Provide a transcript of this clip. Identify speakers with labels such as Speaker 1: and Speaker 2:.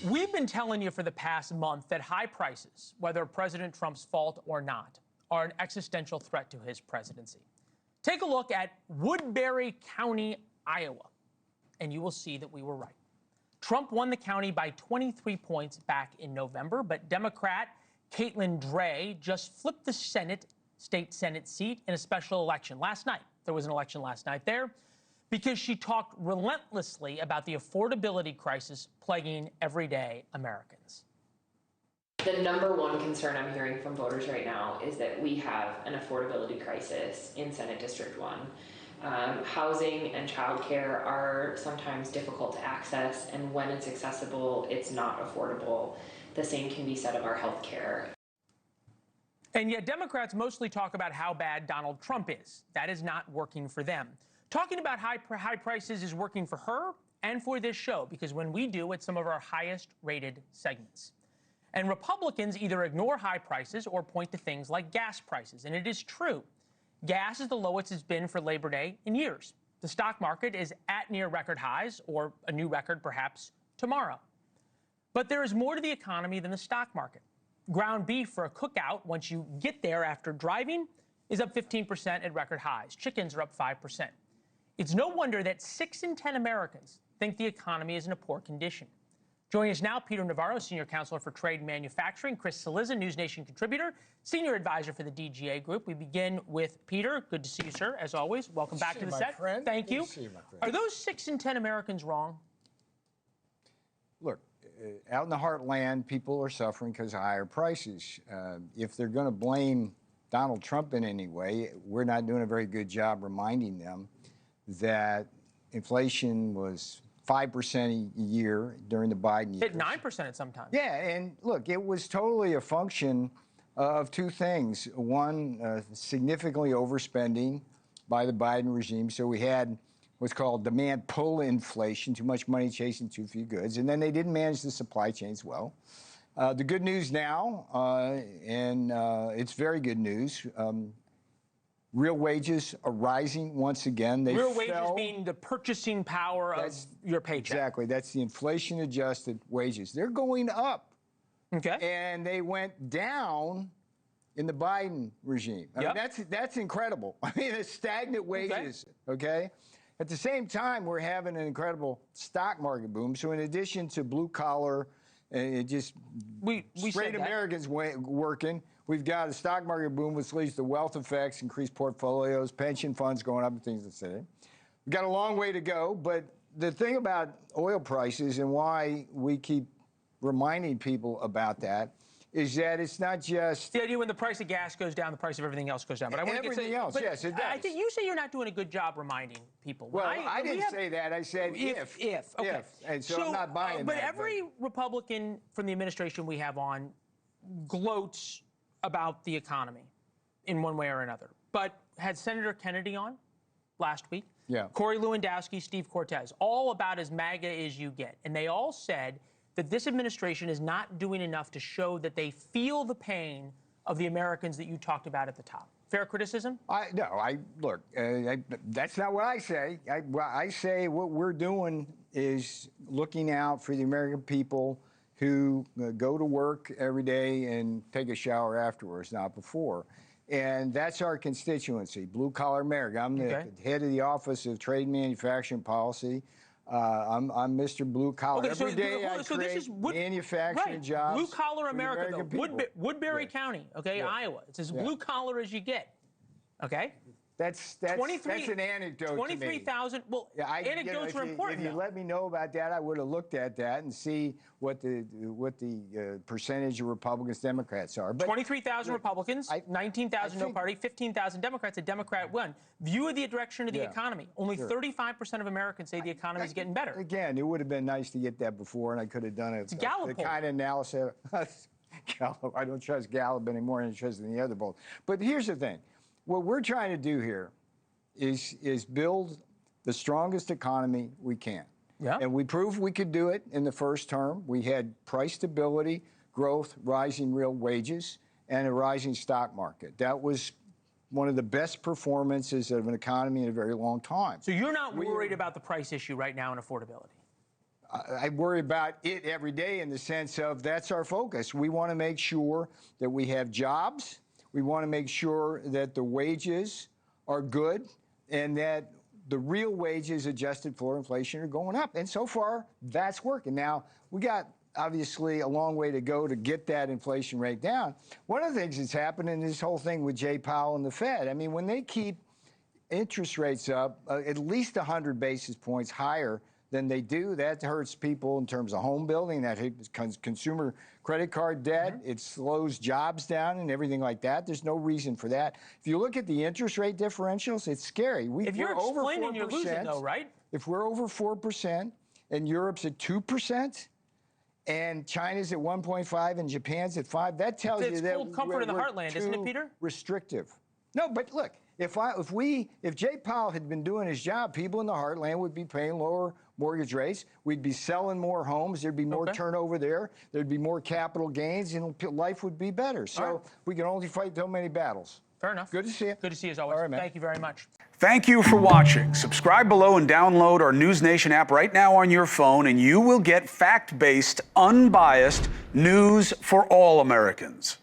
Speaker 1: We've been telling you for the past month that high prices, whether President Trump's fault or not, are an existential threat to his presidency. Take a look at Woodbury County, Iowa, and you will see that we were right. Trump won the county by 23 points back in November, but Democrat Catelin Drey just flipped the state Senate seat in a special election last night. There was an election last night there because she talked relentlessly about the affordability crisis plaguing everyday Americans.
Speaker 2: The number one concern I'm hearing from voters right now is that we have an affordability crisis in Senate District 1. Housing and childcare are sometimes difficult to access, and when it's accessible, it's not affordable. The same can be said of our health care.
Speaker 1: And yet Democrats mostly talk about how bad Donald Trump is. That is not working for them. Talking about high prices is working for her and for this show, because when we do, it's some of our highest rated segments. And Republicans either ignore high prices or point to things like gas prices. And it is true. Gas is the lowest it's been for Labor Day in years. The stock market is at near record highs, or a new record perhaps tomorrow. But there is more to the economy than the stock market. Ground beef for a cookout, once you get there after driving, is up 15% at record highs. Chickens are up 5%. It's no wonder that 6 in 10 Americans think the economy is in a poor condition. Joining us now, Peter Navarro, Senior Counselor for Trade and Manufacturing, Chris Celiza, NewsNation contributor, Senior Advisor for the DGA Group. We begin with Peter. Good to see you, sir, as always. Welcome back to the set.
Speaker 3: Friend.
Speaker 1: Thank you.
Speaker 3: Good to see you, my friend.
Speaker 1: Are those 6 in 10 Americans wrong?
Speaker 3: Look, out in the heartland, people are suffering because of higher prices. If they're going to blame Donald Trump in any way, we're not doing a very good job reminding them that inflation was 5% a year during the Biden years.
Speaker 1: Hit 9% at some time.
Speaker 3: Yeah, and look, it was totally a function of two things. One, significantly overspending by the Biden regime. So we had what's called demand pull inflation, too much money chasing too few goods. And then they didn't manage the supply chains well. The good news now, and it's very good news, real wages are rising once again.
Speaker 1: Real wages being the purchasing power of your paycheck.
Speaker 3: Exactly. That's the inflation-adjusted wages. They're going up.
Speaker 1: Okay.
Speaker 3: And they went down in the Biden regime. I mean, that's incredible. I mean, it's stagnant wages, okay? At the same time, we're having an incredible stock market boom. So in addition to blue-collar, straight Americans working, we've got a stock market boom, which leads to wealth effects, increased portfolios, pension funds going up, and things like that. We've got a long way to go, but the thing about oil prices and why we keep reminding people about that is that it's not just
Speaker 1: the idea when the price of gas goes down, the price of everything else goes down. But I want to
Speaker 3: everything else, yes, it does.
Speaker 1: I think you say you're not doing a good job reminding people.
Speaker 3: Well, I didn't say that. I said if.
Speaker 1: Okay.
Speaker 3: And so I'm not buying that.
Speaker 1: But every Republican from the administration we have on gloats about the economy in one way or another. But had Senator Kennedy on last week?
Speaker 3: Yeah.
Speaker 1: Corey Lewandowski, Steve Cortez, all about as MAGA as you get. And they all said that this administration is not doing enough to show that they feel the pain of the Americans that you talked about at the top. Fair criticism?
Speaker 3: Look, that's not what I say. I say what we're doing is looking out for the American people who go to work every day and take a shower afterwards, not before. And that's our constituency, blue-collar America. I'm the head of the Office of Trade and Manufacturing Policy. I'm Mr. Blue Collar. Every day I create manufacturing jobs.
Speaker 1: Blue Collar America, though. Woodbury County, Iowa. It's as blue collar as you get. Okay?
Speaker 3: That's an anecdote.
Speaker 1: 23,000. Well, anecdotes are important.
Speaker 3: If you let me know about that, I would have looked at that and see what the percentage of Republicans, Democrats are.
Speaker 1: 23,000 Republicans, 19,000 no party, 15,000 Democrats. A Democrat won. View of the direction of the economy. Only 35% of Americans say the economy is getting better.
Speaker 3: Again, it would have been nice to get that before, and I could have done it.
Speaker 1: It's Gallup
Speaker 3: the kind of analysis. Gallup. I don't trust Gallup anymore, and I trust in the other polls. But here's the thing. What we're trying to do here is build the strongest economy we can. Yeah. And we proved we could do it in the first term. We had price stability, growth, rising real wages, and a rising stock market. That was one of the best performances of an economy in a very long time.
Speaker 1: So you're not worried about the price issue right now and affordability?
Speaker 3: I worry about it every day in the sense of that's our focus. We want to make sure that we have jobs. We want to make sure that the wages are good and that the real wages adjusted for inflation are going up. And so far, that's working. Now, we got obviously a long way to go to get that inflation rate down. One of the things that's happened in this whole thing with Jay Powell and the Fed, I mean, when they keep interest rates up at least 100 basis points higher than they do, that hurts people in terms of home building, that hurts consumer credit card debt, it slows jobs down and everything like that. There's no reason for that. If you look at the interest rate differentials, it's scary.
Speaker 1: If you're explaining, you're losing though, right?
Speaker 3: If we're over 4% and Europe's at 2%, and China's at 1.5 and Japan's at 5, that tells you that
Speaker 1: it's comfort in the heartland, isn't it, Peter?
Speaker 3: Restrictive. No, but look, if Jay Powell had been doing his job, people in the heartland would be paying lower mortgage rates. We'd be selling more homes. There'd be more turnover there. There'd be more capital gains, and life would be better. So we can only fight so many battles.
Speaker 1: Fair enough.
Speaker 3: Good to see you.
Speaker 1: Good to see you as always.
Speaker 3: All right, man.
Speaker 1: Thank you very much.
Speaker 4: Thank you for watching. Subscribe below and download our NewsNation app right now on your phone, and you will get fact-based, unbiased news for all Americans.